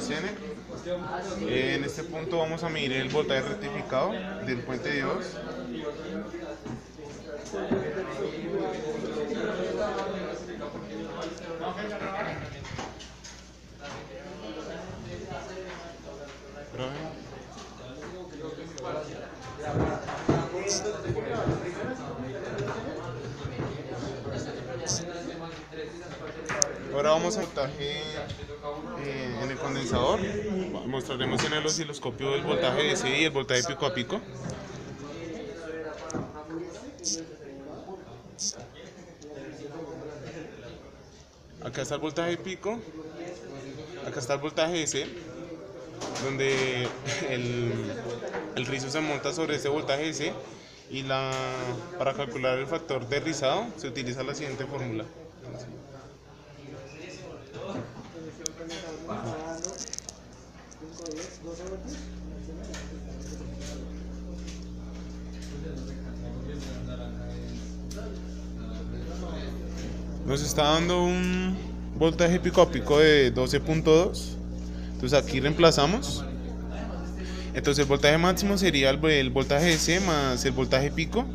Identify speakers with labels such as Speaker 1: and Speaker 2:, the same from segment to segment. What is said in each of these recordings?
Speaker 1: Zener. En este punto vamos a medir el voltaje rectificado del puente de 2. Ahora vamos a voltaje en el condensador. Mostraremos en el osciloscopio el voltaje DC y el voltaje pico a pico. Acá está el voltaje pico, acá está el voltaje DC, donde el rizo se monta sobre este voltaje DC y para calcular el factor de rizado se utiliza la siguiente fórmula. Nos está dando un voltaje pico a pico de 12.2. Entonces aquí reemplazamos. Entonces el voltaje máximo sería el voltaje DC más el voltaje pico.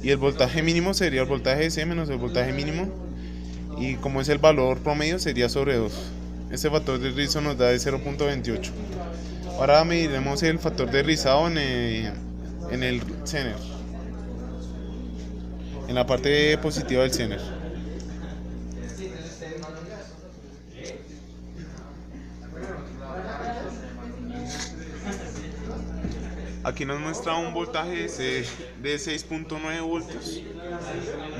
Speaker 1: Y el voltaje mínimo sería el voltaje DC menos el voltaje mínimo. Y como es el valor promedio sería sobre 2. Este factor de rizo nos da de 0.28. Ahora mediremos el factor de rizado en el Zener, en la parte positiva del Zener. Aquí nos muestra un voltaje de 6.9 voltios,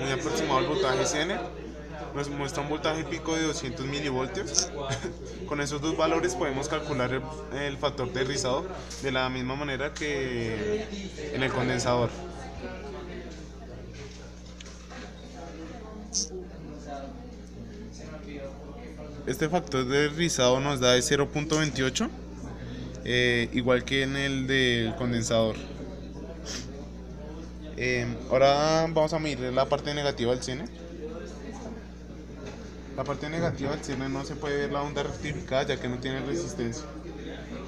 Speaker 1: muy aproximado al voltaje Zener. Nos muestra un voltaje pico de 200 milivoltios. Con esos dos valores podemos calcular el factor de rizado de la misma manera que en el condensador. Este factor de rizado nos da de 0.28, igual que en el del condensador. Ahora vamos a medir la parte negativa del Zener. La parte negativa del Zener no se puede ver la onda rectificada, ya que no tiene resistencia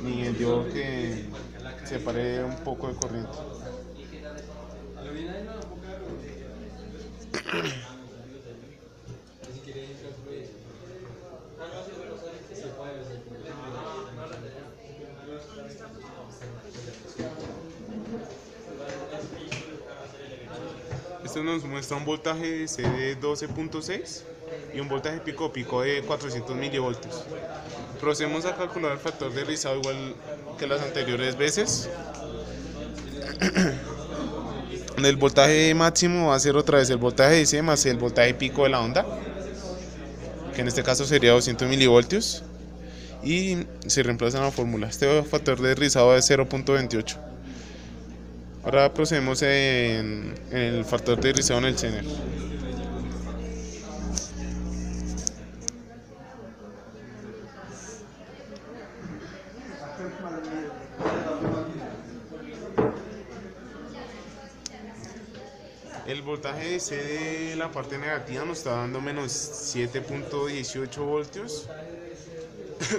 Speaker 1: ni el diodo que separe un poco de corriente. Esto nos muestra un voltaje DC de 12.6 y un voltaje pico a pico de 400 milivoltios. Procedemos a calcular el factor de rizado igual que las anteriores veces. El voltaje máximo va a ser otra vez el voltaje DC más el voltaje pico de la onda, que en este caso sería 200 milivoltios, y se reemplaza en la fórmula. Este factor de rizado es 0.28. Ahora procedemos en el factor de rizado en el Zener. El voltaje DC de la parte negativa nos está dando menos 7.18 voltios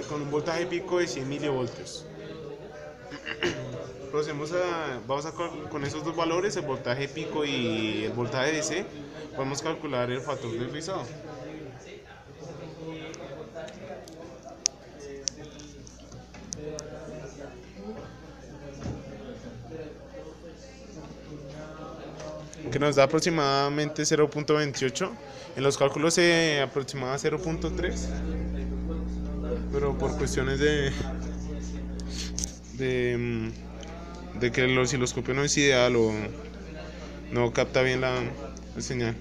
Speaker 1: con un voltaje pico de 100 milivoltios. Con esos dos valores, el voltaje pico y el voltaje DC, podemos calcular el factor de rizado. Que nos da aproximadamente 0.28. En los cálculos se aproximaba a 0.3, pero por cuestiones de que el osciloscopio no es ideal o no capta bien la señal.